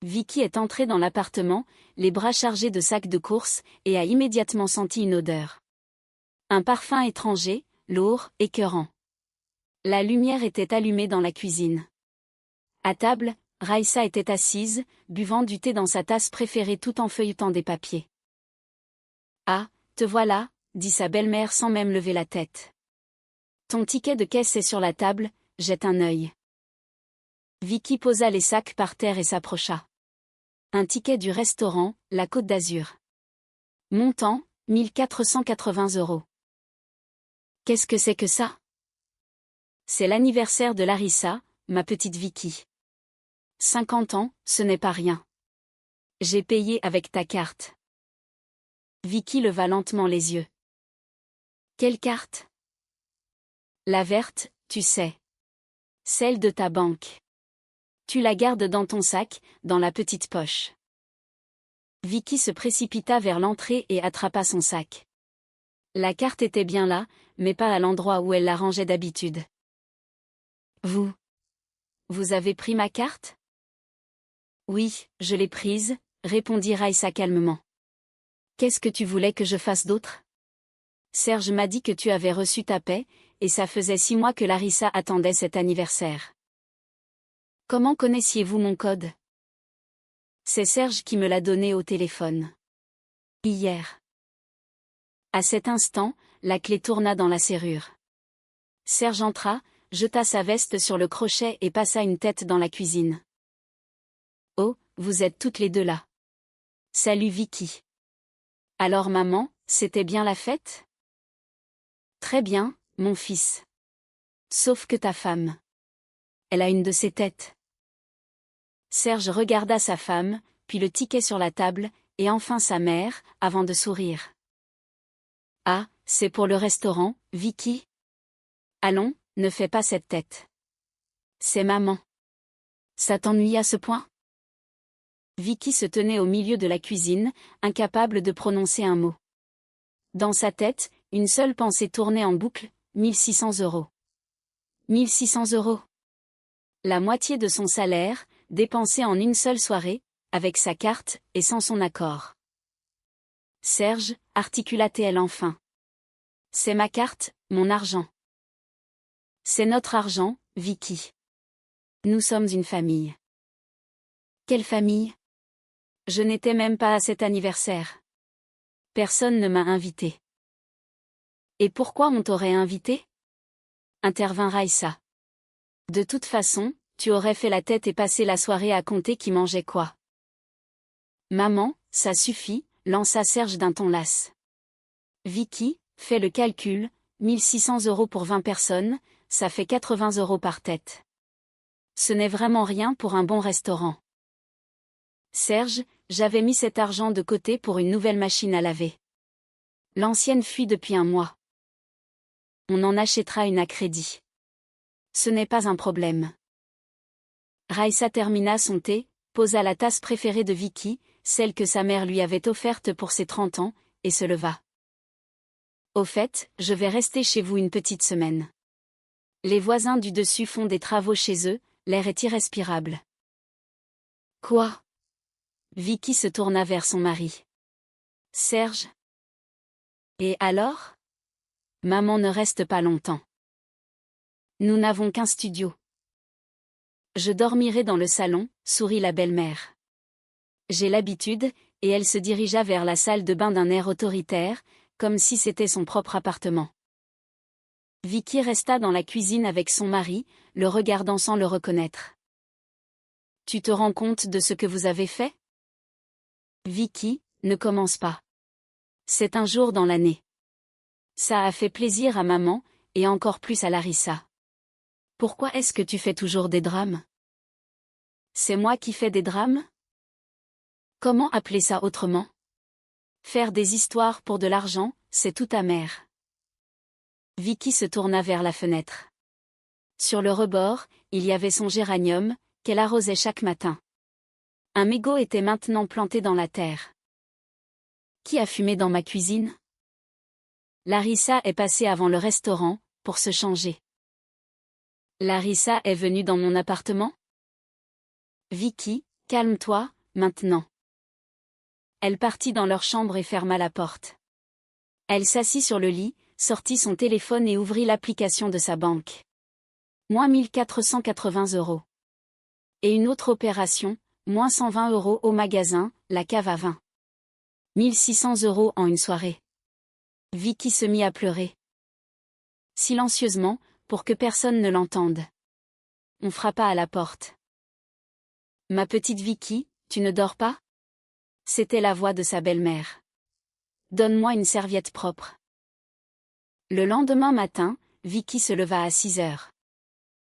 Vicky est entrée dans l'appartement, les bras chargés de sacs de courses, et a immédiatement senti une odeur. Un parfum étranger, lourd, écœurant. La lumière était allumée dans la cuisine. À table, Raissa était assise, buvant du thé dans sa tasse préférée tout en feuilletant des papiers. « Ah, te voilà », dit sa belle-mère sans même lever la tête. « Ton ticket de caisse est sur la table, jette un œil. » Vicky posa les sacs par terre et s'approcha. Un ticket du restaurant, la Côte d'Azur. Montant, 1480 €. Qu'est-ce que c'est que ça? C'est l'anniversaire de Larissa, ma petite Vicky. 50 ans, ce n'est pas rien. J'ai payé avec ta carte. Vicky leva lentement les yeux. Quelle carte? La verte, tu sais. Celle de ta banque. Tu la gardes dans ton sac, dans la petite poche. Vicky se précipita vers l'entrée et attrapa son sac. La carte était bien là, mais pas à l'endroit où elle la rangeait d'habitude. Vous avez pris ma carte? Oui, je l'ai prise, répondit Raissa calmement. Qu'est-ce que tu voulais que je fasse d'autre? Serge m'a dit que tu avais reçu ta paie, et ça faisait 6 mois que Larissa attendait cet anniversaire. Comment connaissiez-vous mon code? C'est Serge qui me l'a donné au téléphone. Hier. À cet instant, la clé tourna dans la serrure. Serge entra, jeta sa veste sur le crochet et passa une tête dans la cuisine. Oh, vous êtes toutes les deux là. Salut Vicky. Alors maman, c'était bien la fête? Très bien, mon fils. Sauf que ta femme. Elle a une de ces têtes. Serge regarda sa femme, puis le ticket sur la table, et enfin sa mère, avant de sourire. Ah, c'est pour le restaurant, Vicky? Allons, ne fais pas cette tête. C'est maman. Ça t'ennuie à ce point? Vicky se tenait au milieu de la cuisine, incapable de prononcer un mot. Dans sa tête, une seule pensée tournait en boucle, 1600 €. 1600 €. La moitié de son salaire, dépensé en une seule soirée, avec sa carte, et sans son accord. Serge, articula-t-elle enfin. C'est ma carte, mon argent. C'est notre argent, Vicky. Nous sommes une famille. Quelle famille? Je n'étais même pas à cet anniversaire. Personne ne m'a invité. Et pourquoi on t'aurait invité? Intervint Raissa. De toute façon, tu aurais fait la tête et passé la soirée à compter qui mangeait quoi. Maman, ça suffit, lança Serge d'un ton las. Vicky, fais le calcul, 1600 € pour 20 personnes, ça fait 80 € par tête. Ce n'est vraiment rien pour un bon restaurant. Serge, j'avais mis cet argent de côté pour une nouvelle machine à laver. L'ancienne fuit depuis un mois. On en achètera une à crédit. Ce n'est pas un problème. Raissa termina son thé, posa la tasse préférée de Vicky, celle que sa mère lui avait offerte pour ses 30 ans, et se leva. Au fait, je vais rester chez vous une petite semaine. Les voisins du dessus font des travaux chez eux, l'air est irrespirable. Quoi? Vicky se tourna vers son mari. Serge? Et alors? Maman ne reste pas longtemps. Nous n'avons qu'un studio. Je dormirai dans le salon, sourit la belle-mère. J'ai l'habitude, et elle se dirigea vers la salle de bain d'un air autoritaire, comme si c'était son propre appartement. Vicky resta dans la cuisine avec son mari, le regardant sans le reconnaître. Tu te rends compte de ce que vous avez fait? Vicky, ne commence pas. C'est un jour dans l'année. Ça a fait plaisir à maman, et encore plus à Larissa. Pourquoi est-ce que tu fais toujours des drames? C'est moi qui fais des drames? Comment appeler ça autrement? Faire des histoires pour de l'argent, c'est tout amer. Vicky se tourna vers la fenêtre. Sur le rebord, il y avait son géranium, qu'elle arrosait chaque matin. Un mégot était maintenant planté dans la terre. Qui a fumé dans ma cuisine? Larissa est passée avant le restaurant, pour se changer. Larissa est venue dans mon appartement? Vicky, Calme-toi, maintenant. Elle partit dans leur chambre et ferma la porte. Elle s'assit sur le lit, sortit son téléphone et ouvrit l'application de sa banque. Moins 1480 €. Et une autre opération, moins 120 € au magasin, la cave à vin. 1600 € en une soirée. Vicky se mit à pleurer. Silencieusement, pour que personne ne l'entende. On frappa à la porte. « Ma petite Vicky, tu ne dors pas ?» C'était la voix de sa belle-mère. « Donne-moi une serviette propre. » Le lendemain matin, Vicky se leva à 6 heures.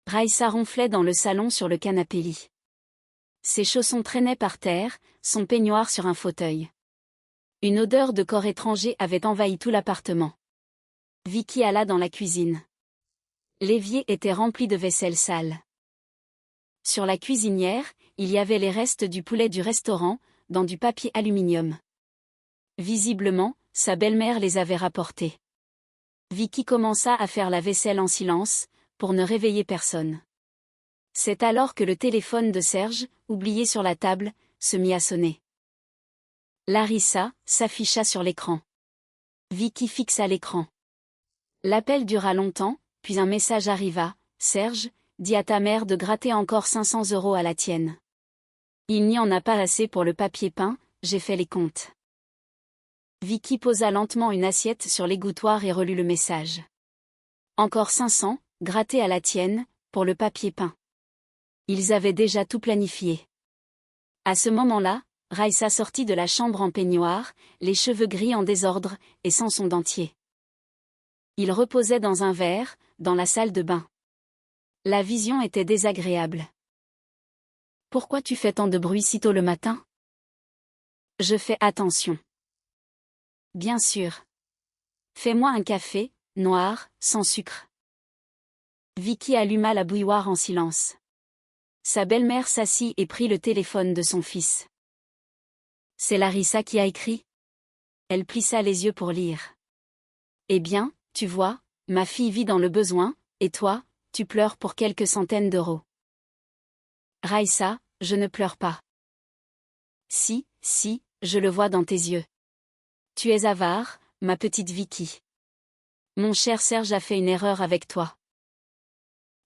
Raïssa ronflait dans le salon sur le canapé-lit. Ses chaussons traînaient par terre, son peignoir sur un fauteuil. Une odeur de corps étranger avait envahi tout l'appartement. Vicky alla dans la cuisine. L'évier était rempli de vaisselle sale. Sur la cuisinière, il y avait les restes du poulet du restaurant, dans du papier aluminium. Visiblement, sa belle-mère les avait rapportés. Vicky commença à faire la vaisselle en silence, pour ne réveiller personne. C'est alors que le téléphone de Serge, oublié sur la table, se mit à sonner. Larissa s'afficha sur l'écran. Vicky fixa l'écran. L'appel dura longtemps, puis un message arriva. « Serge, dis à ta mère de gratter encore 500 € à la tienne. Il n'y en a pas assez pour le papier peint, j'ai fait les comptes. » Vicky posa lentement une assiette sur l'égouttoir et relut le message. Encore 500, grattés à la tienne, pour le papier peint. Ils avaient déjà tout planifié. À ce moment-là, Raïssa sortit de la chambre en peignoir, les cheveux gris en désordre, et sans son dentier. Il reposait dans un verre, dans la salle de bain. La vision était désagréable. « Pourquoi tu fais tant de bruit si tôt le matin ? » ?»« Je fais attention. »« Bien sûr. Fais-moi un café, noir, sans sucre. » Vicky alluma la bouilloire en silence. Sa belle-mère s'assit et prit le téléphone de son fils. « C'est Larissa qui a écrit ?» Elle plissa les yeux pour lire. « Eh bien, tu vois, ma fille vit dans le besoin, et toi, tu pleures pour quelques centaines d'euros. » « Raïssa, je ne pleure pas. »« Si, je le vois dans tes yeux. Tu es avare, ma petite Vicky. Mon cher Serge a fait une erreur avec toi. »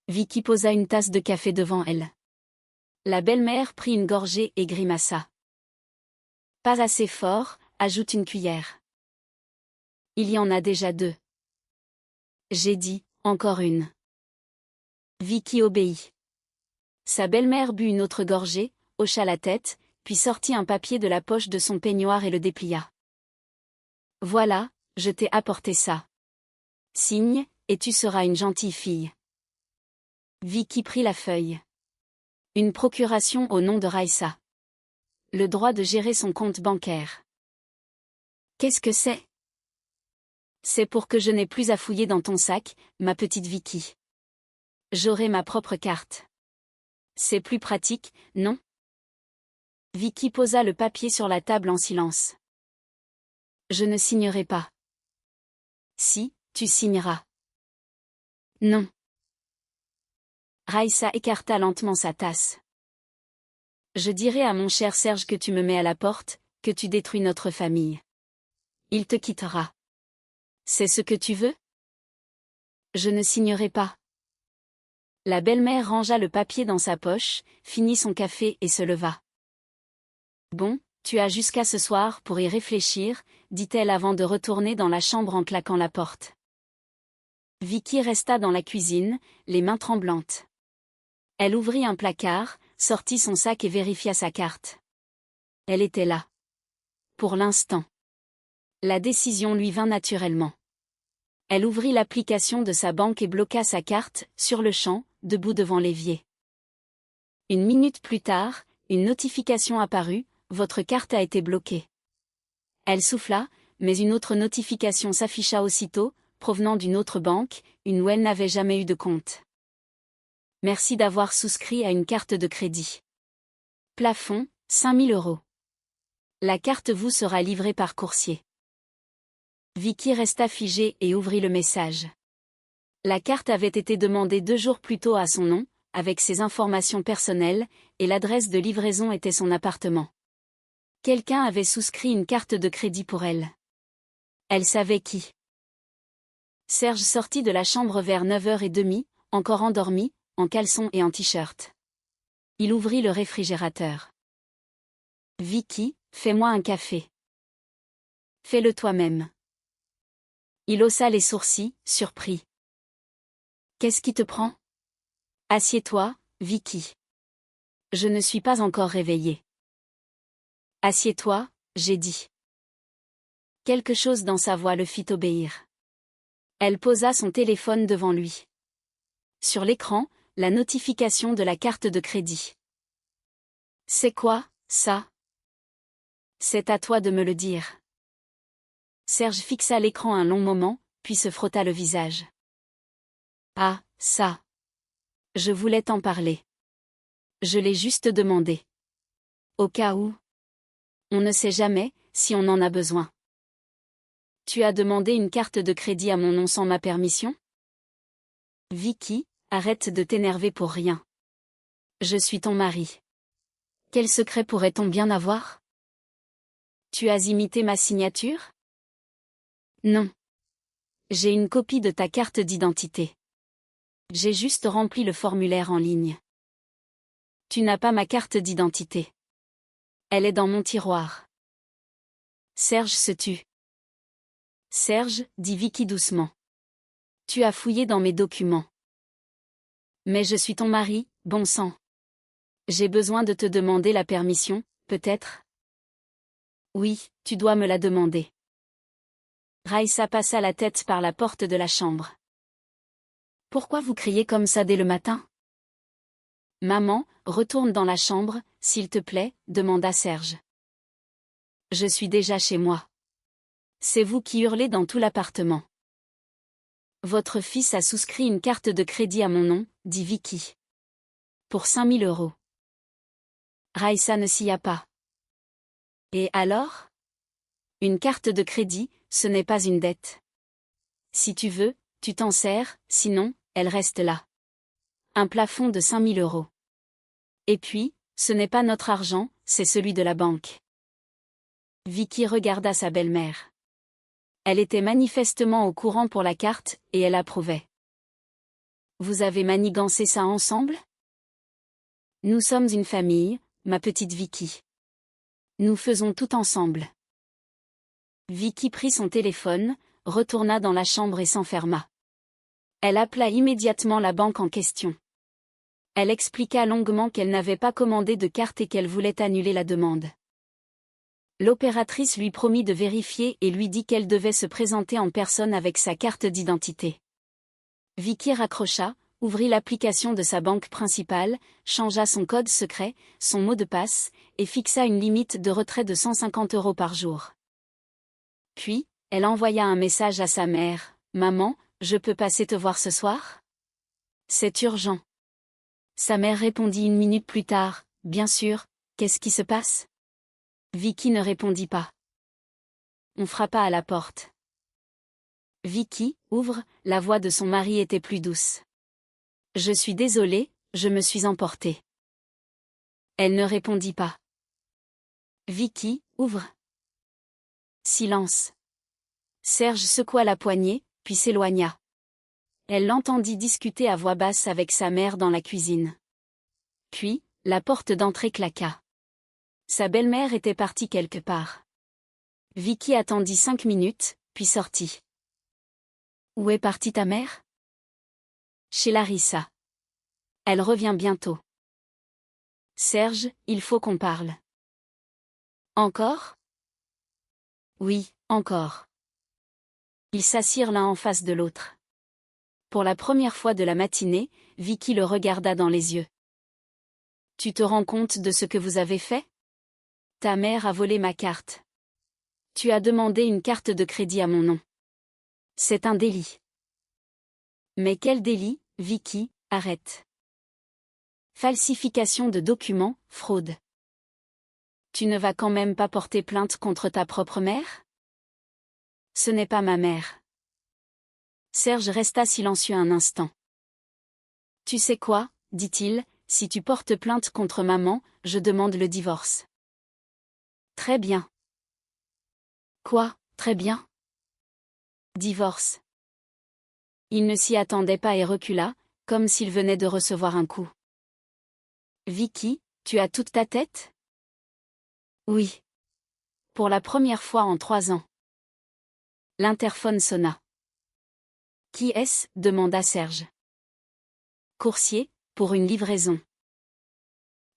Vicky posa une tasse de café devant elle. La belle-mère prit une gorgée et grimaça. « Pas assez fort, ajoute une cuillère. »« Il y en a déjà 2. » J'ai dit, encore une. Vicky obéit. Sa belle-mère but une autre gorgée, hocha la tête, puis sortit un papier de la poche de son peignoir et le déplia. « Voilà, je t'ai apporté ça. Signe, et tu seras une gentille fille. » Vicky prit la feuille. Une procuration au nom de Raïssa. Le droit de gérer son compte bancaire. Qu'est-ce que c'est ? C'est pour que je n'ai plus à fouiller dans ton sac, ma petite Vicky. J'aurai ma propre carte. C'est plus pratique, non ? Vicky posa le papier sur la table en silence. Je ne signerai pas. Si, tu signeras. Non. Raïssa écarta lentement sa tasse. Je dirai à mon cher Serge que tu me mets à la porte, que tu détruis notre famille. Il te quittera. C'est ce que tu veux ? Je ne signerai pas. La belle-mère rangea le papier dans sa poche, finit son café et se leva. Bon, tu as jusqu'à ce soir pour y réfléchir, dit-elle avant de retourner dans la chambre en claquant la porte. Vicky resta dans la cuisine, les mains tremblantes. Elle ouvrit un placard, sortit son sac et vérifia sa carte. Elle était là. Pour l'instant. La décision lui vint naturellement. Elle ouvrit l'application de sa banque et bloqua sa carte, sur le champ, debout devant l'évier. Une minute plus tard, une notification apparut, votre carte a été bloquée. Elle souffla, mais une autre notification s'afficha aussitôt, provenant d'une autre banque, une où elle n'avait jamais eu de compte. Merci d'avoir souscrit à une carte de crédit. Plafond, 5 000 €. La carte vous sera livrée par coursier. Vicky resta figée et ouvrit le message. La carte avait été demandée 2 jours plus tôt à son nom, avec ses informations personnelles, et l'adresse de livraison était son appartement. Quelqu'un avait souscrit une carte de crédit pour elle. Elle savait qui. Serge sortit de la chambre vers 9h30, encore endormi, en caleçon et en t-shirt. Il ouvrit le réfrigérateur. « Vicky, fais-moi un café. »« Fais-le toi-même. » Il haussa les sourcils, surpris. « Qu'est-ce qui te prend ? Assieds-toi, Vicky. »« Je ne suis pas encore réveillée. »« Assieds-toi, j'ai dit. » Quelque chose dans sa voix le fit obéir. Elle posa son téléphone devant lui. Sur l'écran, la notification de la carte de crédit. « C'est quoi, ça ? » ?»« C'est à toi de me le dire. » Serge fixa l'écran un long moment, puis se frotta le visage. « Ah, ça. Je voulais t'en parler. Je l'ai juste demandé. Au cas où. On ne sait jamais, si on en a besoin. » « Tu as demandé une carte de crédit à mon nom sans ma permission ? » ?»« Vicky, arrête de t'énerver pour rien. Je suis ton mari. Quel secret pourrait-on bien avoir ? Tu as imité ma signature ? Non. J'ai une copie de ta carte d'identité. J'ai juste rempli le formulaire en ligne. Tu n'as pas ma carte d'identité. Elle est dans mon tiroir. Serge se tut. Serge, dit Vicky doucement. Tu as fouillé dans mes documents. Mais je suis ton mari, bon sang. J'ai besoin de te demander la permission, peut-être ? Oui, tu dois me la demander. Raïssa passa la tête par la porte de la chambre. Pourquoi vous criez comme ça dès le matin ? Maman, retourne dans la chambre, s'il te plaît, demanda Serge. Je suis déjà chez moi. C'est vous qui hurlez dans tout l'appartement. Votre fils a souscrit une carte de crédit à mon nom, dit Vicky. Pour 5 000 €. Raïssa ne s'y pas. Et alors ? Une carte de crédit, ce n'est pas une dette. Si tu veux, tu t'en sers, sinon, elle reste là. Un plafond de 5 000 €. Et puis, ce n'est pas notre argent, c'est celui de la banque. Vicky regarda sa belle-mère. Elle était manifestement au courant pour la carte, et elle approuvait. Vous avez manigancé ça ensemble ? Nous sommes une famille, ma petite Vicky. Nous faisons tout ensemble. Vicky prit son téléphone, retourna dans la chambre et s'enferma. Elle appela immédiatement la banque en question. Elle expliqua longuement qu'elle n'avait pas commandé de carte et qu'elle voulait annuler la demande. L'opératrice lui promit de vérifier et lui dit qu'elle devait se présenter en personne avec sa carte d'identité. Vicky raccrocha, ouvrit l'application de sa banque principale, changea son code secret, son mot de passe, et fixa une limite de retrait de 150 € par jour. Puis, elle envoya un message à sa mère. « Maman, je peux passer te voir ce soir ? C'est urgent. » Sa mère répondit 1 minute plus tard. « Bien sûr, qu'est-ce qui se passe ? » Vicky ne répondit pas. On frappa à la porte. Vicky, ouvre, la voix de son mari était plus douce. « Je suis désolée, je me suis emportée. » Elle ne répondit pas. Vicky, ouvre. Silence. Serge secoua la poignée, puis s'éloigna. Elle l'entendit discuter à voix basse avec sa mère dans la cuisine. Puis, la porte d'entrée claqua. Sa belle-mère était partie quelque part. Vicky attendit 5 minutes, puis sortit. « Où est partie ta mère ? » ? Chez Larissa. Elle revient bientôt. Serge, il faut qu'on parle. Encore ? Oui, encore. Ils s'assirent l'un en face de l'autre. Pour la première fois de la matinée, Vicky le regarda dans les yeux. « Tu te rends compte de ce que vous avez fait ? Ta mère a volé ma carte. Tu as demandé une carte de crédit à mon nom. C'est un délit. » « Mais quel délit, Vicky, arrête. Falsification de documents, fraude. Tu ne vas quand même pas porter plainte contre ta propre mère ? Ce n'est pas ma mère. » Serge resta silencieux un instant. « Tu sais quoi, dit-il, si tu portes plainte contre maman, je demande le divorce. Très bien. Quoi, très bien? Divorce. Il ne s'y attendait pas et recula, comme s'il venait de recevoir un coup. Vicky, tu as toute ta tête? Oui. Pour la première fois en 3 ans. L'interphone sonna. Qui est-ce? Demanda Serge. Coursier, pour une livraison.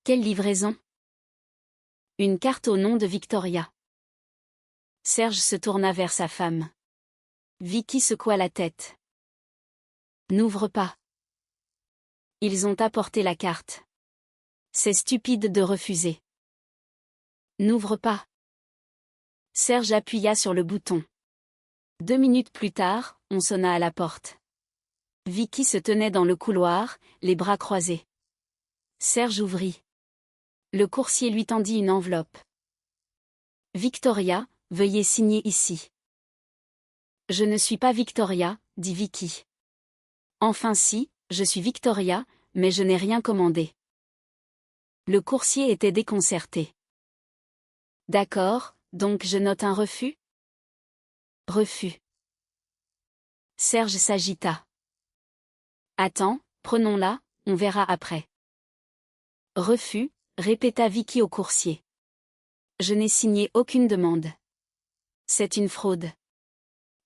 Quelle livraison? Une carte au nom de Victoria. Serge se tourna vers sa femme. Vicky secoua la tête. N'ouvre pas. Ils ont apporté la carte. C'est stupide de refuser. N'ouvre pas. Serge appuya sur le bouton. 2 minutes plus tard, on sonna à la porte. Vicky se tenait dans le couloir, les bras croisés. Serge ouvrit. Le coursier lui tendit une enveloppe. Victoria, veuillez signer ici. Je ne suis pas Victoria, dit Vicky. Enfin si, je suis Victoria, mais je n'ai rien commandé. Le coursier était déconcerté. D'accord, donc je note un refus? Refus. Serge s'agita. Attends, prenons-la, on verra après. Refus, répéta Vicky au coursier. Je n'ai signé aucune demande. C'est une fraude.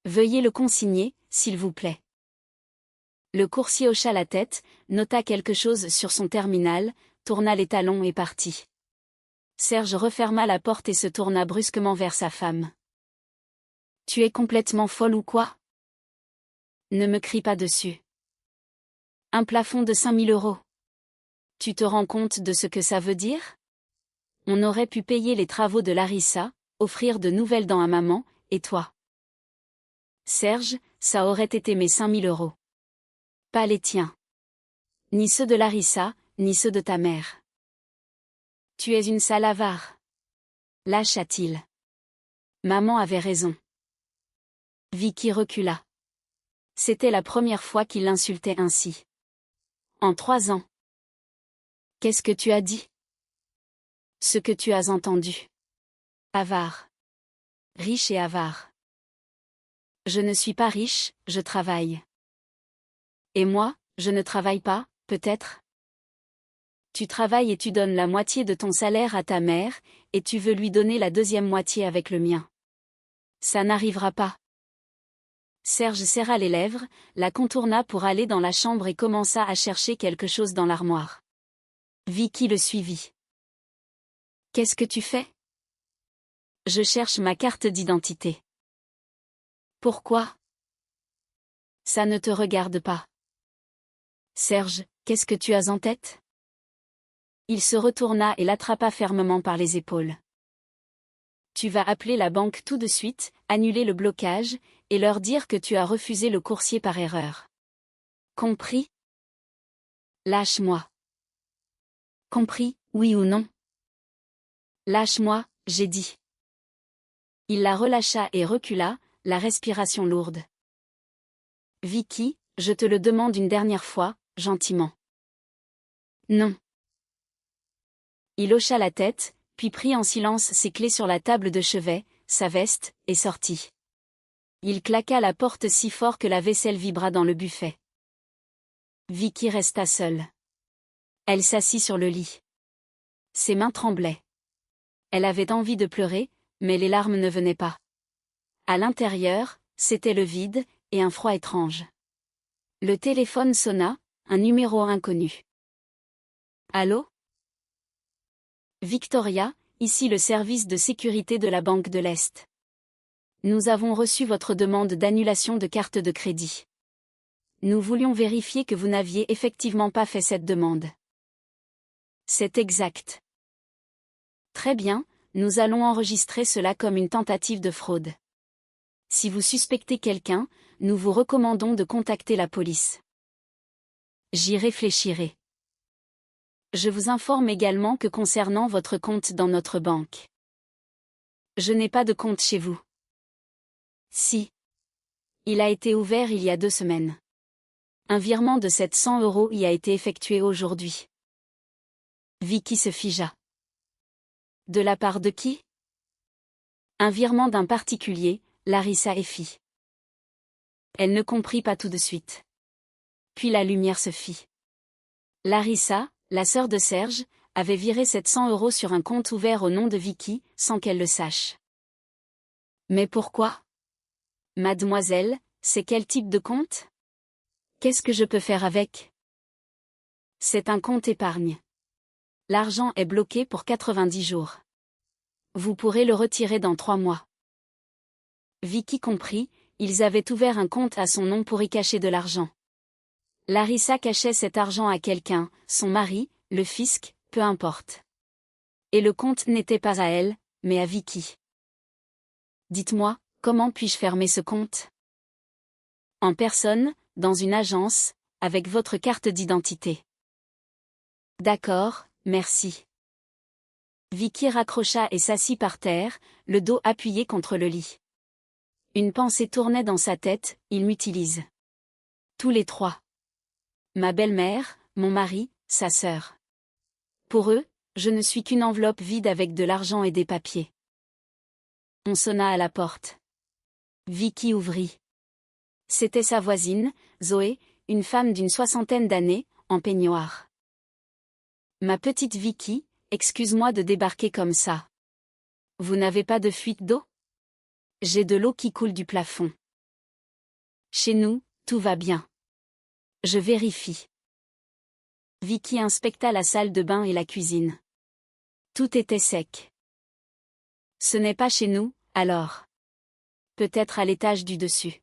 Veuillez le consigner, s'il vous plaît. Le coursier hocha la tête, nota quelque chose sur son terminal, tourna les talons et partit. Serge referma la porte et se tourna brusquement vers sa femme. Tu es complètement folle ou quoi? Ne me crie pas dessus. Un plafond de 5 000 €. Tu te rends compte de ce que ça veut dire? On aurait pu payer les travaux de Larissa, offrir de nouvelles dents à maman, et toi. Serge, ça aurait été mes 5 000 €. Pas les tiens. Ni ceux de Larissa, ni ceux de ta mère. Tu es une sale avare. Lâcha-t-il. Maman avait raison. Vicky recula. C'était la première fois qu'il l'insultait ainsi. En 3 ans. Qu'est-ce que tu as dit? Ce que tu as entendu. Avare. Riche et avare. Je ne suis pas riche, je travaille. Et moi, je ne travaille pas, peut-être? Tu travailles et tu donnes la moitié de ton salaire à ta mère, et tu veux lui donner la deuxième moitié avec le mien. Ça n'arrivera pas. Serge serra les lèvres, la contourna pour aller dans la chambre et commença à chercher quelque chose dans l'armoire. Vicky le suivit. Qu'est-ce que tu fais? Je cherche ma carte d'identité. Pourquoi? Ça ne te regarde pas. Serge, qu'est-ce que tu as en tête? Il se retourna et l'attrapa fermement par les épaules. Tu vas appeler la banque tout de suite, annuler le blocage, et leur dire que tu as refusé le coursier par erreur. Compris? Lâche-moi. Compris, oui ou non? Lâche-moi, j'ai dit. Il la relâcha et recula, la respiration lourde. Vicky, je te le demande une dernière fois, gentiment. Non. Il hocha la tête, puis prit en silence ses clés sur la table de chevet, sa veste, et sortit. Il claqua la porte si fort que la vaisselle vibra dans le buffet. Vicky resta seule. Elle s'assit sur le lit. Ses mains tremblaient. Elle avait envie de pleurer, mais les larmes ne venaient pas. À l'intérieur, c'était le vide, et un froid étrange. Le téléphone sonna, un numéro inconnu. Allô? Victoria, ici le service de sécurité de la Banque de l'Est. Nous avons reçu votre demande d'annulation de carte de crédit. Nous voulions vérifier que vous n'aviez effectivement pas fait cette demande. C'est exact. Très bien, nous allons enregistrer cela comme une tentative de fraude. Si vous suspectez quelqu'un, nous vous recommandons de contacter la police. J'y réfléchirai. Je vous informe également que concernant votre compte dans notre banque. Je n'ai pas de compte chez vous. Si. Il a été ouvert il y a 2 semaines. Un virement de 700 € y a été effectué aujourd'hui. Vicky se figea. De la part de qui? Un virement d'un particulier, Larissa fit. Elle ne comprit pas tout de suite. Puis la lumière se fit. Larissa, la sœur de Serge, avait viré 700 € sur un compte ouvert au nom de Vicky, sans qu'elle le sache. Mais pourquoi? Mademoiselle, c'est quel type de compte? Qu'est-ce que je peux faire avec? C'est un compte épargne. L'argent est bloqué pour 90 jours. Vous pourrez le retirer dans 3 mois. Vicky comprit, ils avaient ouvert un compte à son nom pour y cacher de l'argent. Larissa cachait cet argent à quelqu'un, son mari, le fisc, peu importe. Et le compte n'était pas à elle, mais à Vicky. Dites-moi, comment puis-je fermer ce compte? En personne, dans une agence, avec votre carte d'identité. D'accord, merci. Vicky raccrocha et s'assit par terre, le dos appuyé contre le lit. Une pensée tournait dans sa tête, ils m'utilisent. Tous les trois. Ma belle-mère, mon mari, sa sœur. Pour eux, je ne suis qu'une enveloppe vide avec de l'argent et des papiers. On sonna à la porte. Vicky ouvrit. C'était sa voisine, Zoé, une femme d'une 60aine d'années, en peignoir. Ma petite Vicky, excuse-moi de débarquer comme ça. Vous n'avez pas de fuite d'eau? J'ai de l'eau qui coule du plafond. Chez nous, tout va bien. Je vérifie. Vicky inspecta la salle de bain et la cuisine. Tout était sec. Ce n'est pas chez nous, alors. Peut-être à l'étage du dessus.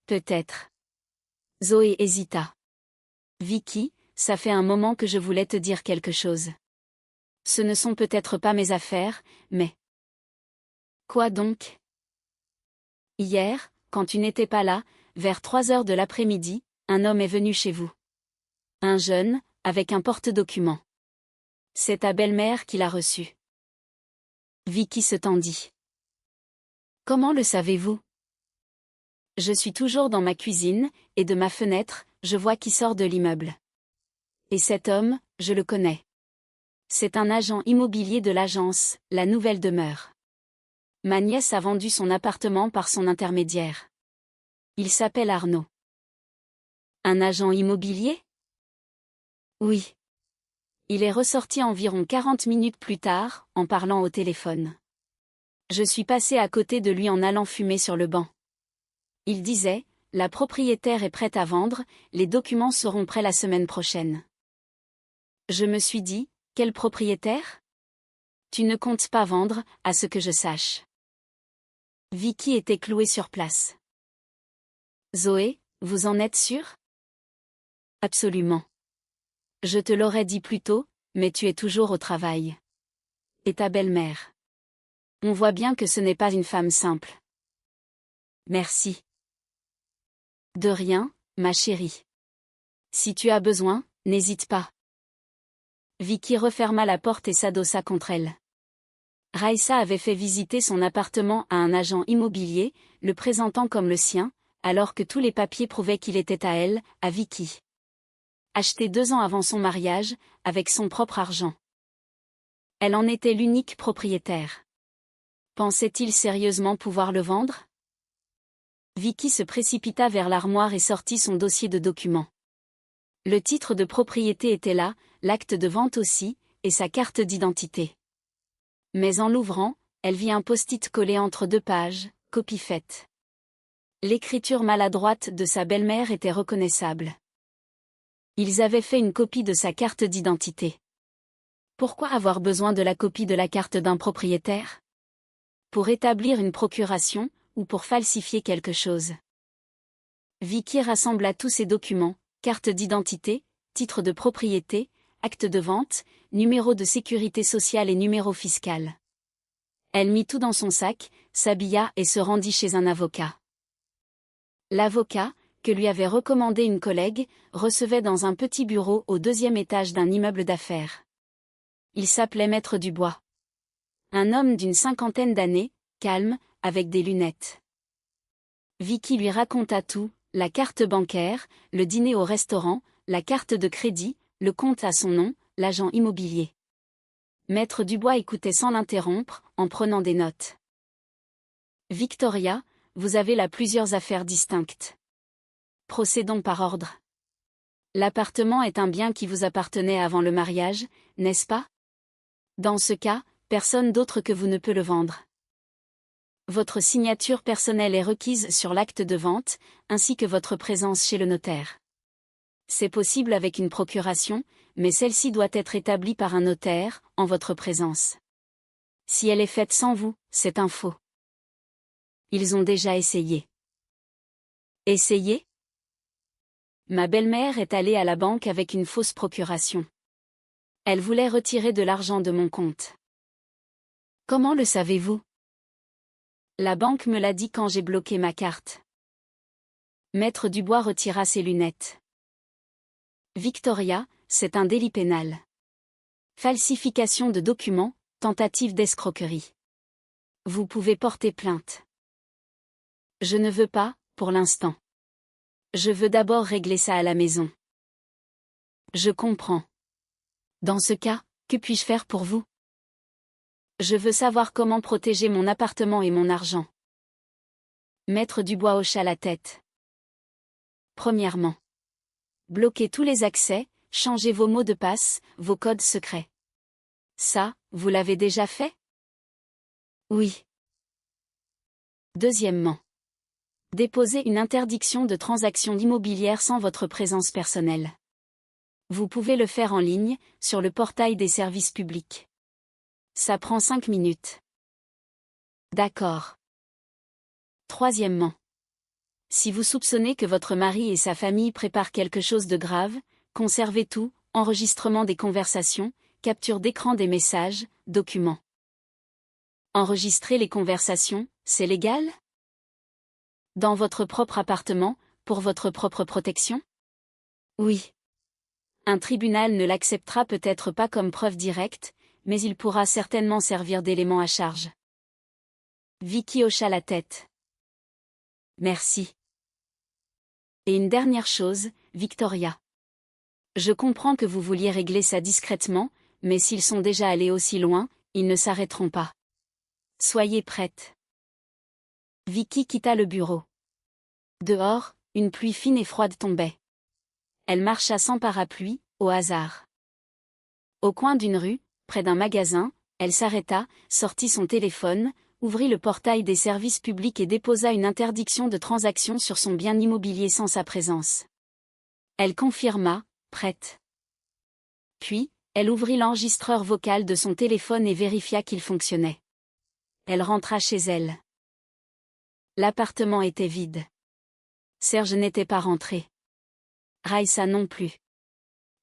Peut-être. Zoé hésita. Vicky, ça fait un moment que je voulais te dire quelque chose. Ce ne sont peut-être pas mes affaires, mais... Quoi donc? Hier, quand tu n'étais pas là, vers 3 heures de l'après-midi, un homme est venu chez vous. Un jeune, avec un porte-document. C'est ta belle-mère qui l'a reçu. Vicky se tendit. Comment le savez-vous? Je suis toujours dans ma cuisine, et de ma fenêtre, je vois qui sort de l'immeuble. Et cet homme, je le connais. C'est un agent immobilier de l'agence, La Nouvelle Demeure. Ma nièce a vendu son appartement par son intermédiaire. Il s'appelle Arnaud. Un agent immobilier? Oui. Il est ressorti environ 40 minutes plus tard, en parlant au téléphone. Je suis passé à côté de lui en allant fumer sur le banc. Il disait, la propriétaire est prête à vendre, les documents seront prêts la semaine prochaine. Je me suis dit, quel propriétaire? Tu ne comptes pas vendre, à ce que je sache. Vicky était clouée sur place. Zoé, vous en êtes sûre? Absolument. Je te l'aurais dit plus tôt, mais tu es toujours au travail. Et ta belle-mère. On voit bien que ce n'est pas une femme simple. Merci. De rien, ma chérie. Si tu as besoin, n'hésite pas. Vicky referma la porte et s'adossa contre elle. Raissa avait fait visiter son appartement à un agent immobilier, le présentant comme le sien, alors que tous les papiers prouvaient qu'il était à elle, à Vicky. Acheté 2 ans avant son mariage, avec son propre argent. Elle en était l'unique propriétaire. Pensait-il sérieusement pouvoir le vendre? Vicky se précipita vers l'armoire et sortit son dossier de documents. Le titre de propriété était là, l'acte de vente aussi, et sa carte d'identité. Mais en l'ouvrant, elle vit un post-it collé entre 2 pages, copie faite. L'écriture maladroite de sa belle-mère était reconnaissable. Ils avaient fait une copie de sa carte d'identité. Pourquoi avoir besoin de la copie de la carte d'un propriétaire? Pour établir une procuration, ou pour falsifier quelque chose. Vicky rassembla tous ses documents, carte d'identité, titre de propriété, acte de vente, numéro de sécurité sociale et numéro fiscal. Elle mit tout dans son sac, s'habilla et se rendit chez un avocat. L'avocat, que lui avait recommandé une collègue, recevait dans un petit bureau au 2e étage d'un immeuble d'affaires. Il s'appelait Maître Dubois. Un homme d'une 50aine d'années, calme, avec des lunettes. Vicky lui raconta tout, la carte bancaire, le dîner au restaurant, la carte de crédit, le compte à son nom, l'agent immobilier. Maître Dubois écoutait sans l'interrompre, en prenant des notes. Victoria, vous avez là plusieurs affaires distinctes. Procédons par ordre. L'appartement est un bien qui vous appartenait avant le mariage, n'est-ce pas? Dans ce cas, personne d'autre que vous ne peut le vendre. Votre signature personnelle est requise sur l'acte de vente, ainsi que votre présence chez le notaire. C'est possible avec une procuration, mais celle-ci doit être établie par un notaire, en votre présence. Si elle est faite sans vous, c'est un faux. Ils ont déjà essayé. Essayé? Ma belle-mère est allée à la banque avec une fausse procuration. Elle voulait retirer de l'argent de mon compte. Comment le savez-vous? La banque me l'a dit quand j'ai bloqué ma carte. Maître Dubois retira ses lunettes. Victoria, c'est un délit pénal. Falsification de documents, tentative d'escroquerie. Vous pouvez porter plainte. Je ne veux pas, pour l'instant. Je veux d'abord régler ça à la maison. Je comprends. Dans ce cas, que puis-je faire pour vous? Je veux savoir comment protéger mon appartement et mon argent. Maître Dubois hocha la tête. Premièrement, bloquez tous les accès, changez vos mots de passe, vos codes secrets. Ça, vous l'avez déjà fait? Oui. Deuxièmement, déposez une interdiction de transaction immobilière sans votre présence personnelle. Vous pouvez le faire en ligne, sur le portail des services publics. Ça prend 5 minutes. D'accord. Troisièmement, si vous soupçonnez que votre mari et sa famille préparent quelque chose de grave, conservez tout, enregistrement des conversations, capture d'écran des messages, documents. Enregistrer les conversations, c'est légal? Dans votre propre appartement, pour votre propre protection? Oui. Un tribunal ne l'acceptera peut-être pas comme preuve directe, mais il pourra certainement servir d'élément à charge. Vicky hocha la tête. Merci. Et une dernière chose, Victoria. Je comprends que vous vouliez régler ça discrètement, mais s'ils sont déjà allés aussi loin, ils ne s'arrêteront pas. Soyez prête. Vicky quitta le bureau. Dehors, une pluie fine et froide tombait. Elle marcha sans parapluie, au hasard. Au coin d'une rue, près d'un magasin, elle s'arrêta, sortit son téléphone, ouvrit le portail des services publics et déposa une interdiction de transaction sur son bien immobilier sans sa présence. Elle confirma, prête. Puis, elle ouvrit l'enregistreur vocal de son téléphone et vérifia qu'il fonctionnait. Elle rentra chez elle. L'appartement était vide. Serge n'était pas rentré. Raissa non plus.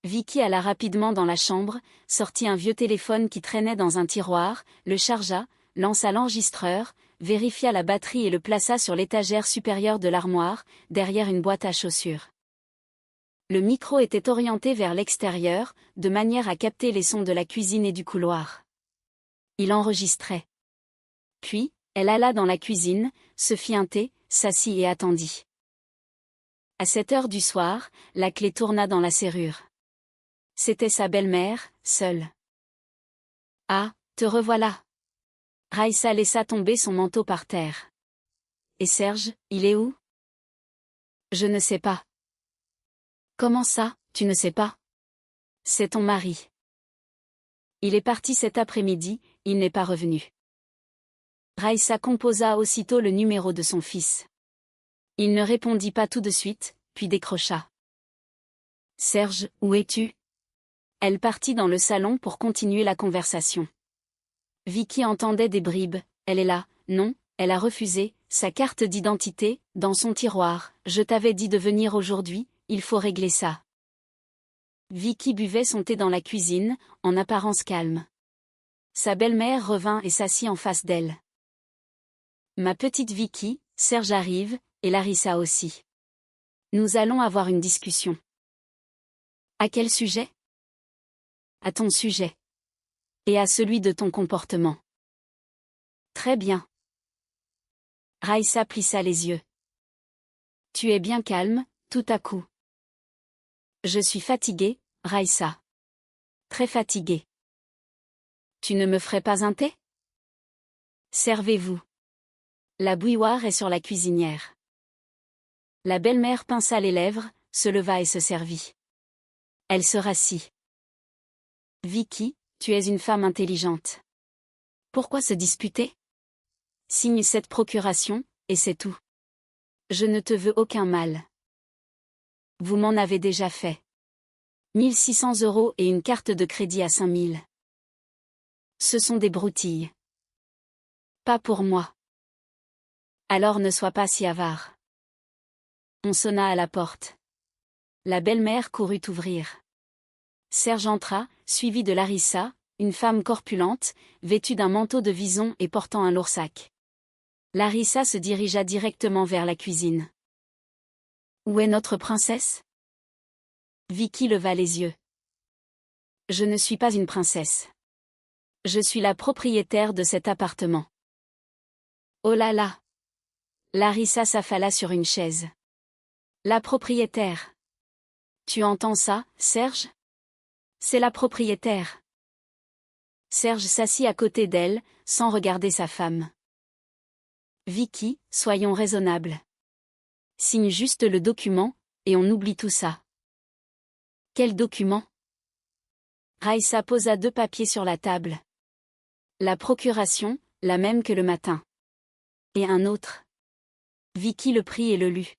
Vicky alla rapidement dans la chambre, sortit un vieux téléphone qui traînait dans un tiroir, le chargea, lança l'enregistreur, vérifia la batterie et le plaça sur l'étagère supérieure de l'armoire, derrière une boîte à chaussures. Le micro était orienté vers l'extérieur, de manière à capter les sons de la cuisine et du couloir. Il enregistrait. Puis, elle alla dans la cuisine, se fit un thé, s'assit et attendit. À 7 heures du soir, la clé tourna dans la serrure. C'était sa belle-mère, seule. « Ah, te revoilà !» Raissa laissa tomber son manteau par terre. « Et Serge, il est où ?»« Je ne sais pas. »« Comment ça, tu ne sais pas ?»« C'est ton mari. »« Il est parti cet après-midi, il n'est pas revenu. » Raissa composa aussitôt le numéro de son fils. Il ne répondit pas tout de suite, puis décrocha. « Serge, où es-tu ?» Elle partit dans le salon pour continuer la conversation. Vicky entendait des bribes, elle est là, non, elle a refusé, sa carte d'identité, dans son tiroir, je t'avais dit de venir aujourd'hui, il faut régler ça. Vicky buvait son thé dans la cuisine, en apparence calme. Sa belle-mère revint et s'assit en face d'elle. Ma petite Vicky, Serge arrive, et Larissa aussi. Nous allons avoir une discussion. À quel sujet? À ton sujet. Et à celui de ton comportement. Très bien. Raissa plissa les yeux. Tu es bien calme, tout à coup. Je suis fatiguée, Raïssa. Très fatiguée. Tu ne me ferais pas un thé? Servez-vous. La bouilloire est sur la cuisinière. La belle-mère pinça les lèvres, se leva et se servit. Elle se rassit. Vicky, tu es une femme intelligente. Pourquoi se disputer? Signe cette procuration, et c'est tout. Je ne te veux aucun mal. Vous m'en avez déjà fait. 1600 € et une carte de crédit à 5000. Ce sont des broutilles. Pas pour moi. Alors ne sois pas si avare. On sonna à la porte. La belle-mère courut ouvrir. Serge entra, suivi de Larissa, une femme corpulente, vêtue d'un manteau de vison et portant un lourd sac. Larissa se dirigea directement vers la cuisine. Où est notre princesse? Vicky leva les yeux. Je ne suis pas une princesse. Je suis la propriétaire de cet appartement. Oh là là! Larissa s'affala sur une chaise. La propriétaire. Tu entends ça, Serge? C'est la propriétaire. Serge s'assit à côté d'elle, sans regarder sa femme. Vicky, soyons raisonnables. Signe juste le document, et on oublie tout ça. Quel document? Raïssa posa 2 papiers sur la table. La procuration, la même que le matin. Et un autre. Vicky le prit et le lut.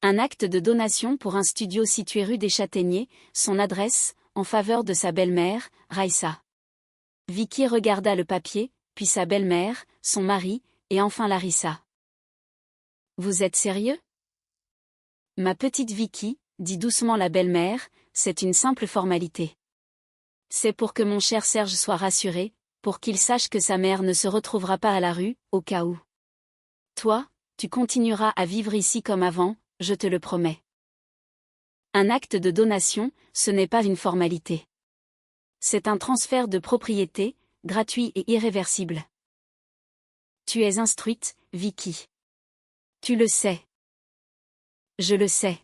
Un acte de donation pour un studio situé rue des Châtaigniers, son adresse, en faveur de sa belle-mère, Raïssa. Vicky regarda le papier, puis sa belle-mère, son mari, et enfin Larissa. Vous êtes sérieux? Ma petite Vicky, dit doucement la belle-mère, c'est une simple formalité. C'est pour que mon cher Serge soit rassuré, pour qu'il sache que sa mère ne se retrouvera pas à la rue, au cas où. Toi, tu continueras à vivre ici comme avant, je te le promets. Un acte de donation, ce n'est pas une formalité. C'est un transfert de propriété, gratuit et irréversible. Tu es instruite, Vicky. Tu le sais. Je le sais.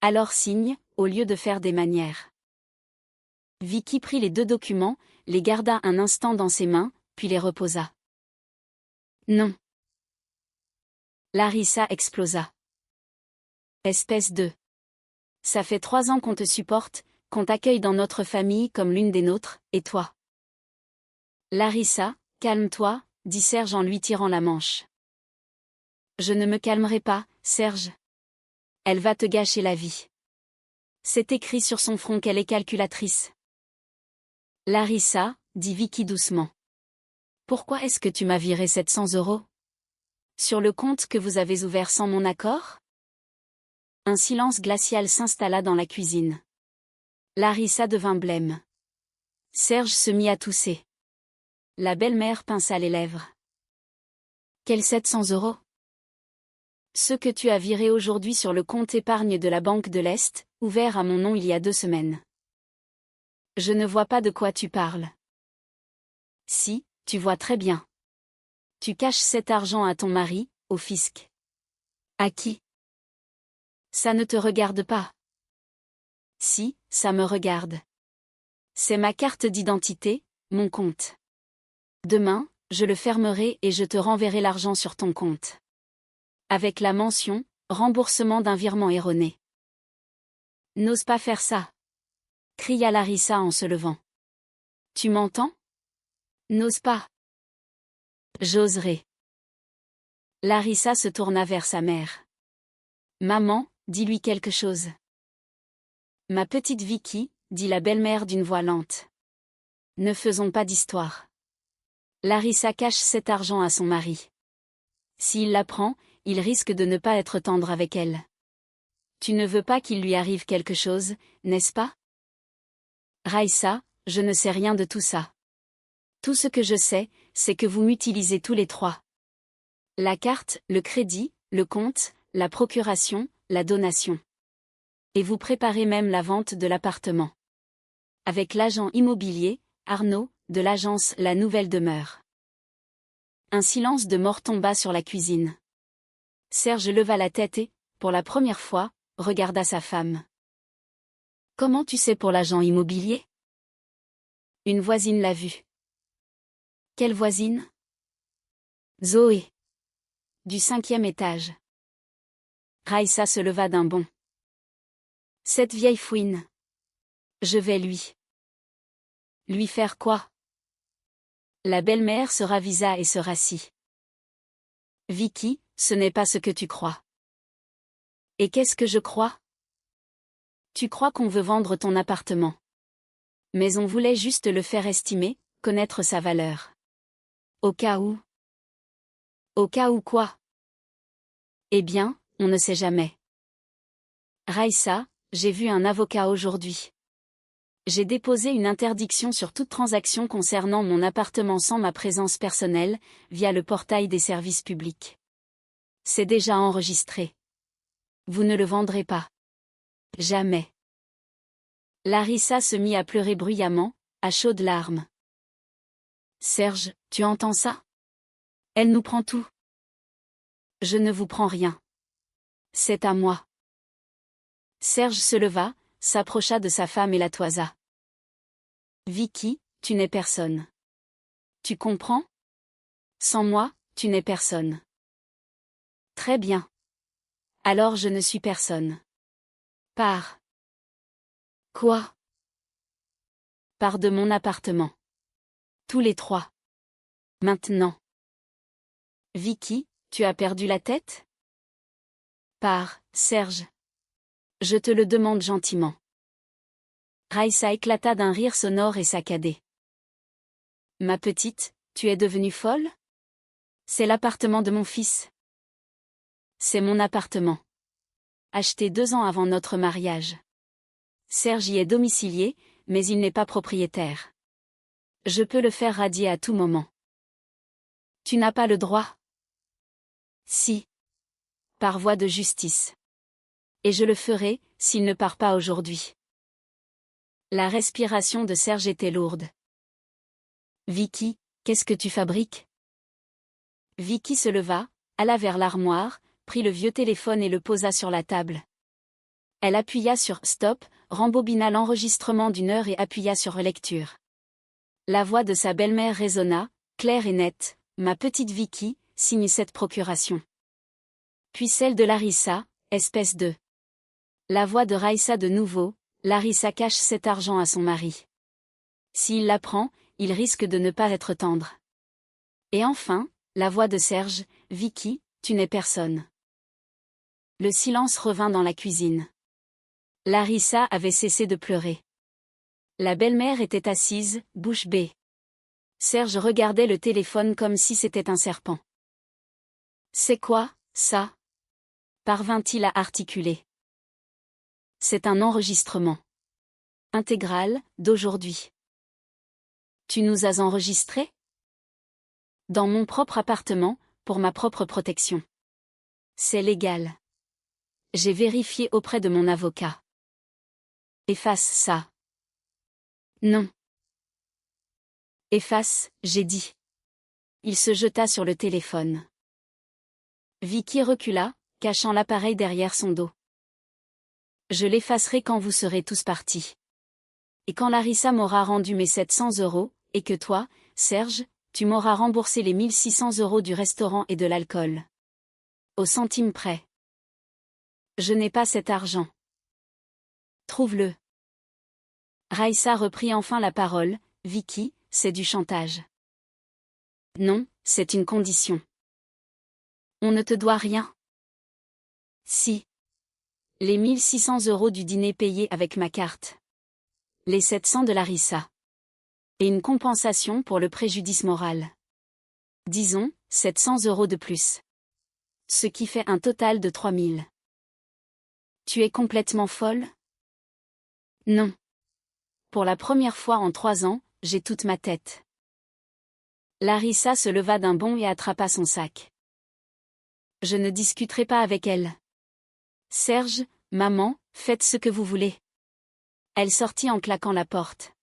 Alors signe, au lieu de faire des manières. Vicky prit les 2 documents, les garda un instant dans ses mains, puis les reposa. Non. Larissa explosa. Espèce de... Ça fait 3 ans qu'on te supporte, qu'on t'accueille dans notre famille comme l'une des nôtres, et toi? Larissa, calme-toi, dit Serge en lui tirant la manche. Je ne me calmerai pas, Serge. Elle va te gâcher la vie. C'est écrit sur son front qu'elle est calculatrice. Larissa, dit Vicky doucement. Pourquoi est-ce que tu m'as viré 700 €? Sur le compte que vous avez ouvert sans mon accord? Un silence glacial s'installa dans la cuisine. Larissa devint blême. Serge se mit à tousser. La belle-mère pinça les lèvres. Quels 700 €? Ceux que tu as virés aujourd'hui sur le compte épargne de la Banque de l'Est, ouvert à mon nom il y a 2 semaines. Je ne vois pas de quoi tu parles. Si, tu vois très bien. Tu caches cet argent à ton mari, au fisc. À qui? Ça ne te regarde pas. Si, ça me regarde. C'est ma carte d'identité, mon compte. Demain, je le fermerai et je te renverrai l'argent sur ton compte. Avec la mention, remboursement d'un virement erroné. N'ose pas faire ça. Cria Larissa en se levant. Tu m'entends? N'ose pas. J'oserai. Larissa se tourna vers sa mère. Maman, dis-lui quelque chose. Ma petite Vicky, dit la belle-mère d'une voix lente. Ne faisons pas d'histoire. Larissa cache cet argent à son mari. S'il l'apprend, il risque de ne pas être tendre avec elle. Tu ne veux pas qu'il lui arrive quelque chose, n'est-ce pas? Raïssa, je ne sais rien de tout ça. Tout ce que je sais, c'est que vous m'utilisez tous les 3. La carte, le crédit, le compte, la procuration, la donation. Et vous préparez même la vente de l'appartement. Avec l'agent immobilier, Arnaud, de l'agence La Nouvelle Demeure. Un silence de mort tomba sur la cuisine. Serge leva la tête et, pour la première fois, regarda sa femme. « Comment tu sais pour l'agent immobilier ? » Une voisine l'a vu. « Quelle voisine ? » Zoé. Du 5e étage. Raïssa se leva d'un bond. « Cette vieille fouine. Je vais lui. » Lui faire quoi ? La belle-mère se ravisa et se rassit. « Vicky, ce n'est pas ce que tu crois. » « Et qu'est-ce que je crois ? » « Tu crois qu'on veut vendre ton appartement. Mais on voulait juste le faire estimer, connaître sa valeur. Au cas où. » « Au cas où quoi ? » « Eh bien, on ne sait jamais. » « Raïssa, j'ai vu un avocat aujourd'hui. J'ai déposé une interdiction sur toute transaction concernant mon appartement sans ma présence personnelle, via le portail des services publics. C'est déjà enregistré. Vous ne le vendrez pas. Jamais. Larissa se mit à pleurer bruyamment, à chaudes larmes. Serge, tu entends ça ? Elle nous prend tout. Je ne vous prends rien. C'est à moi. Serge se leva, s'approcha de sa femme et la toisa. Vicky, tu n'es personne. Tu comprends ? Sans moi, tu n'es personne. Très bien. Alors je ne suis personne. Pars. Quoi ? Pars de mon appartement. Tous les trois. Maintenant. Vicky, tu as perdu la tête ? Pars, Serge. Je te le demande gentiment. Raïssa éclata d'un rire sonore et saccadé. Ma petite, tu es devenue folle ? C'est l'appartement de mon fils. C'est mon appartement. Acheté 2 ans avant notre mariage. Serge y est domicilié, mais il n'est pas propriétaire. Je peux le faire radier à tout moment. Tu n'as pas le droit ? Si. Par voie de justice. Et je le ferai, s'il ne part pas aujourd'hui. La respiration de Serge était lourde. Vicky, qu'est-ce que tu fabriques ? Vicky se leva, alla vers l'armoire, prit le vieux téléphone et le posa sur la table. Elle appuya sur « Stop », rembobina l'enregistrement d'1 heure et appuya sur « Lecture ». La voix de sa belle-mère résonna, claire et nette. « Ma petite Vicky, signe cette procuration. » Puis celle de Larissa, espèce de... La voix de Raïssa de nouveau. « Larissa cache cet argent à son mari. S'il l'apprend, il risque de ne pas être tendre. » Et enfin, la voix de Serge. « Vicky, tu n'es personne. » Le silence revint dans la cuisine. Larissa avait cessé de pleurer. La belle-mère était assise, bouche bée. Serge regardait le téléphone comme si c'était un serpent. « C'est quoi, ça ?» parvint-il à articuler. « C'est un enregistrement. Intégral, d'aujourd'hui. » « Tu nous as enregistrés ? » ?»« Dans mon propre appartement, pour ma propre protection. C'est légal. J'ai vérifié auprès de mon avocat. » « Efface ça. » »« Non. »« Efface, j'ai dit. » Il se jeta sur le téléphone. Vicky recula, cachant l'appareil derrière son dos. « Je l'effacerai quand vous serez tous partis. Et quand Larissa m'aura rendu mes 700 €, et que toi, Serge, tu m'auras remboursé les 1600 € du restaurant et de l'alcool. Au centime près. Je n'ai pas cet argent. Trouve-le. » Raïssa reprit enfin la parole. « Vicky, c'est du chantage. » »« Non, c'est une condition. » »« On ne te doit rien. » »« Si. Les 1600 € du dîner payés avec ma carte. Les 700 de Larissa. Et une compensation pour le préjudice moral. Disons, 700 € de plus. Ce qui fait un total de 3000. Tu es complètement folle ? Non. Pour la première fois en 3 ans, j'ai toute ma tête. Larissa se leva d'un bond et attrapa son sac. Je ne discuterai pas avec elle. Serge, maman, faites ce que vous voulez. Elle sortit en claquant la porte.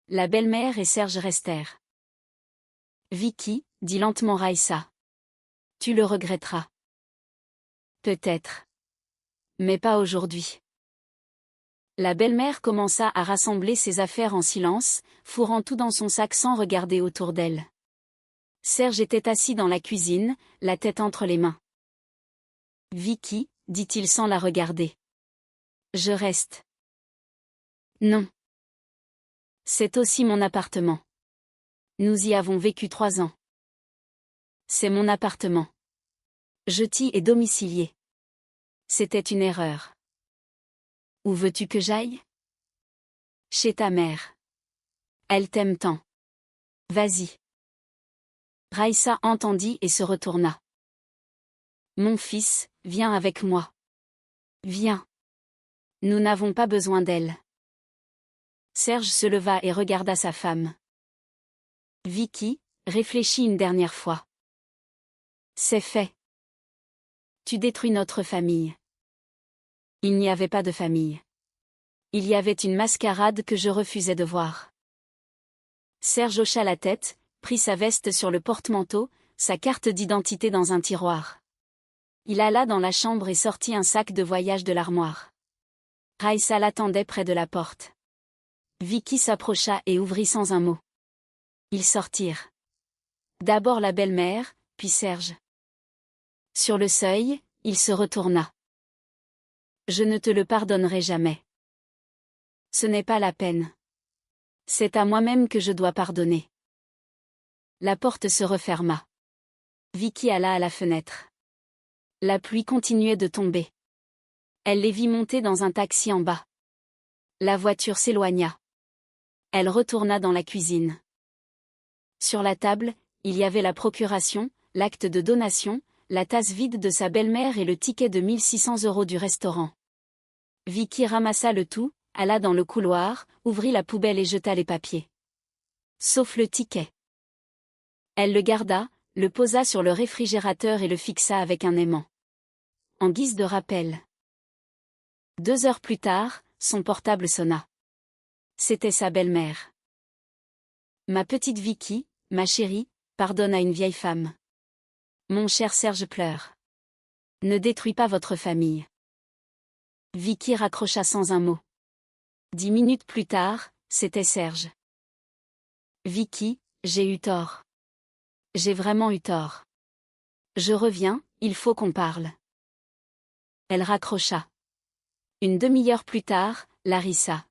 La belle-mère et Serge restèrent. Vicky, dit lentement Raïssa. Tu le regretteras. Peut-être. Mais pas aujourd'hui. La belle-mère commença à rassembler ses affaires en silence, fourrant tout dans son sac sans regarder autour d'elle. Serge était assis dans la cuisine, la tête entre les mains. « Vicky », dit-il sans la regarder. « Je reste. » « Non. C'est aussi mon appartement. Nous y avons vécu 3 ans. C'est mon appartement. Je t'y ai domicilié. C'était une erreur. Où veux-tu que j'aille ? Chez ta mère. Elle t'aime tant. Vas-y. » Raïssa entendit et se retourna. « Mon fils, viens avec moi. Viens. Nous n'avons pas besoin d'elle. » Serge se leva et regarda sa femme. « Vicky, réfléchis une dernière fois. C'est fait. Tu détruis notre famille. » Il n'y avait pas de famille. Il y avait une mascarade que je refusais de voir. Serge hocha la tête, prit sa veste sur le porte-manteau, sa carte d'identité dans un tiroir. Il alla dans la chambre et sortit un sac de voyage de l'armoire. Raïssa l'attendait près de la porte. Vicky s'approcha et ouvrit sans un mot. Ils sortirent. D'abord la belle-mère, puis Serge. Sur le seuil, il se retourna. « Je ne te le pardonnerai jamais. Ce n'est pas la peine. C'est à moi-même que je dois pardonner. » La porte se referma. Vicky alla à la fenêtre. La pluie continuait de tomber. Elle les vit monter dans un taxi en bas. La voiture s'éloigna. Elle retourna dans la cuisine. Sur la table, il y avait la procuration, l'acte de donation, la tasse vide de sa belle-mère et le ticket de 1600 € du restaurant. Vicky ramassa le tout, alla dans le couloir, ouvrit la poubelle et jeta les papiers. Sauf le ticket. Elle le garda, le posa sur le réfrigérateur et le fixa avec un aimant. En guise de rappel. 2 heures plus tard, son portable sonna. C'était sa belle-mère. « Ma petite Vicky, ma chérie, pardonne à une vieille femme. Mon cher Serge pleure. Ne détruis pas votre famille. » Vicky raccrocha sans un mot. 10 minutes plus tard, c'était Serge. « Vicky, j'ai eu tort. J'ai vraiment eu tort. Je reviens, il faut qu'on parle. » Elle raccrocha. Une demi-heure plus tard, Larissa.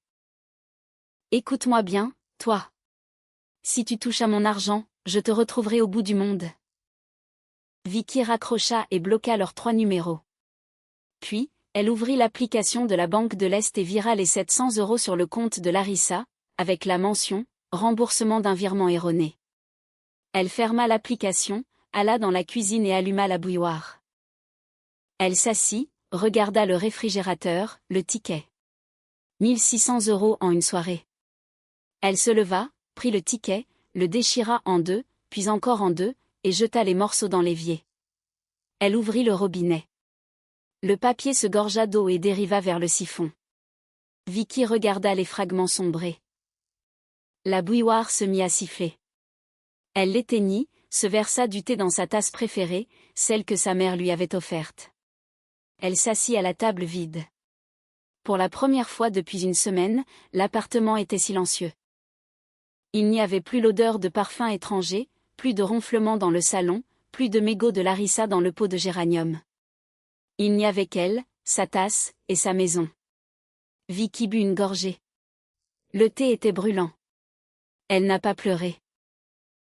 « Écoute-moi bien, toi. Si tu touches à mon argent, je te retrouverai au bout du monde. » Vicky raccrocha et bloqua leurs 3 numéros. Puis, elle ouvrit l'application de la Banque de l'Est et vira les 700 € sur le compte de Larissa, avec la mention « Remboursement d'un virement erroné ». Elle ferma l'application, alla dans la cuisine et alluma la bouilloire. Elle s'assit, regarda le réfrigérateur, le ticket. 1600 € en une soirée. Elle se leva, prit le ticket, le déchira en 2, puis encore en 2, et jeta les morceaux dans l'évier. Elle ouvrit le robinet. Le papier se gorgea d'eau et dériva vers le siphon. Vicky regarda les fragments sombrer. La bouilloire se mit à siffler. Elle l'éteignit, se versa du thé dans sa tasse préférée, celle que sa mère lui avait offerte. Elle s'assit à la table vide. Pour la première fois depuis une semaine, l'appartement était silencieux. Il n'y avait plus l'odeur de parfum étranger, plus de ronflements dans le salon, plus de mégots de Larissa dans le pot de géranium. Il n'y avait qu'elle, sa tasse, et sa maison. Vicky but une gorgée. Le thé était brûlant. Elle n'a pas pleuré.